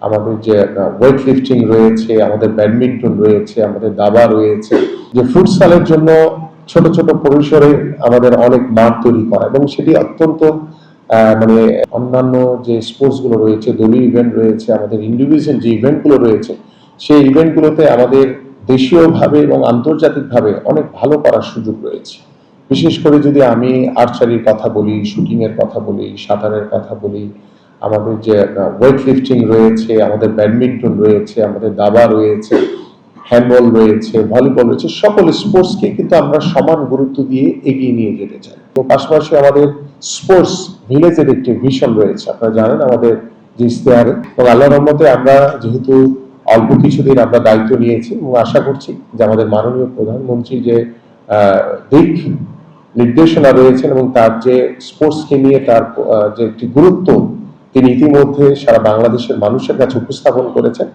আমাদের যে weight lifting রয়েছে, আমাদের ব্যাডমিন্টন রয়েছে, আমাদের দাবা রয়েছে, যে ফুটসালের জন্য ছোট ছোট পরিসরে আমাদের অনেক মাঠ তৈরি করা, এবং সেটি অত্যন্ত মানে অন্যান্য যে স্পোর্টস গুলো রয়েছে, দলীয় ইভেন্ট রয়েছে, আমাদের ইন্ডিভিজুয়াল যে ইভেন্ট গুলো রয়েছে, সেই ইভেন্ট গুলোতে আমাদের দেশীয়ভাবে এবং আন্তর্জাতিকভাবে অনেক ভালো করার সুযোগ রয়েছে। বিশেষ করে যদি আমি আর্চারির কথা বলি, শুটিং এর কথা বলি, সাঁতারের কথা বলি, আমাদের যে ওয়েট লিফটিং রয়েছে, আমাদের ব্যাডমিন্টন রয়েছে, আমাদের দাবা রয়েছে, হ্যান্ডবল রয়েছে, ভলিবল রয়েছে, সকল স্পোর্টসকে কিন্তু আমরা সমান গুরুত্ব দিয়ে এগিয়ে নিয়ে যেতে চাই। তো পাশাপাশি আমাদের স্পোর্টস ভিলেজের একটি ভিশন রয়েছে, আপনারা জানেন আমাদের যে ইশতেহারে, এবং আল্লাহর রহমতে আমরা যেহেতু অল্প কিছুদিন আমরা দায়িত্ব নিয়েছি, এবং আশা করছি যে আমাদের মাননীয় প্রধানমন্ত্রী যে দিক নির্দেশনা রয়েছেন এবং তার যে স্পোর্টসকে নিয়ে তার যে একটি গুরুত্ব তিনি ইতিমধ্যে সারা বাংলাদেশের মানুষের কাছে উপস্থাপন করেছেন,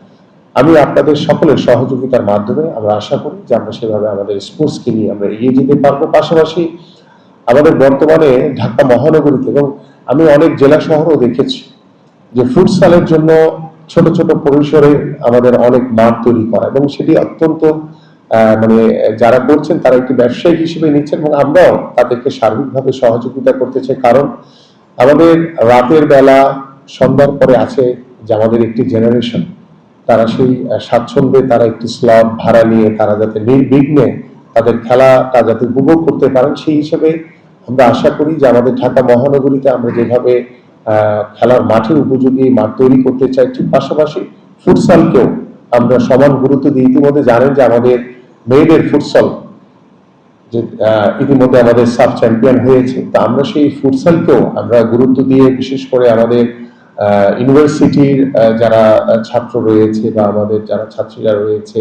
আমি আপনাদের সকলের সহযোগিতার মাধ্যমে আমরা আশা করি যে আমরা সেভাবে আমাদের স্পোর্টসকে নিয়ে আমরা এগিয়ে যেতে পারবো। পাশাপাশি আমাদের বর্তমানে ঢাকা মহানগরীতে, এবং আমি অনেক জেলা শহরও দেখেছি যে ফুটসালের জন্য ছোট ছোট পরিসরে আমাদের অনেক মাঠ তৈরি করা, এবং সেটি অত্যন্ত মানে যারা করছেন তারা একটি ব্যবসায়িক হিসেবে নিচ্ছেন, এবং আমরাও তাদেরকে সার্বিকভাবে সহযোগিতা করতে চাই। কারণ আমাদের রাতের বেলা সন্ধ্যার পরে আছে যে আমাদের একটি জেনারেশন, তারা সেই স্বাচ্ছন্দ্যে তারা একটি স্লট ভাড়া নিয়ে তারা যাতে নির্বিঘ্নে তাদের খেলাটা যাতে উপভোগ করতে পারেন, সেই হিসেবে আমরা আশা করি যে আমাদের ঢাকা মহানগরীতে আমরা যেভাবে খেলার মাঠের উপযোগী মাঠ তৈরি করতে চাই, ঠিক পাশাপাশি ফুটসালকেও আমরা সমান গুরুত্ব দিই। ইতিমধ্যে জানেন যে আমাদের মেয়েদের ফুটসল যে ইতিমধ্যে আমাদের সাব চ্যাম্পিয়ন হয়েছে, তা আমরা সেই ফুটসালকেও আমরা গুরুত্ব দিয়ে, বিশেষ করে আমাদের ইউনিভার্সিটির যারা ছাত্র রয়েছে বা আমাদের যারা ছাত্রীরা রয়েছে,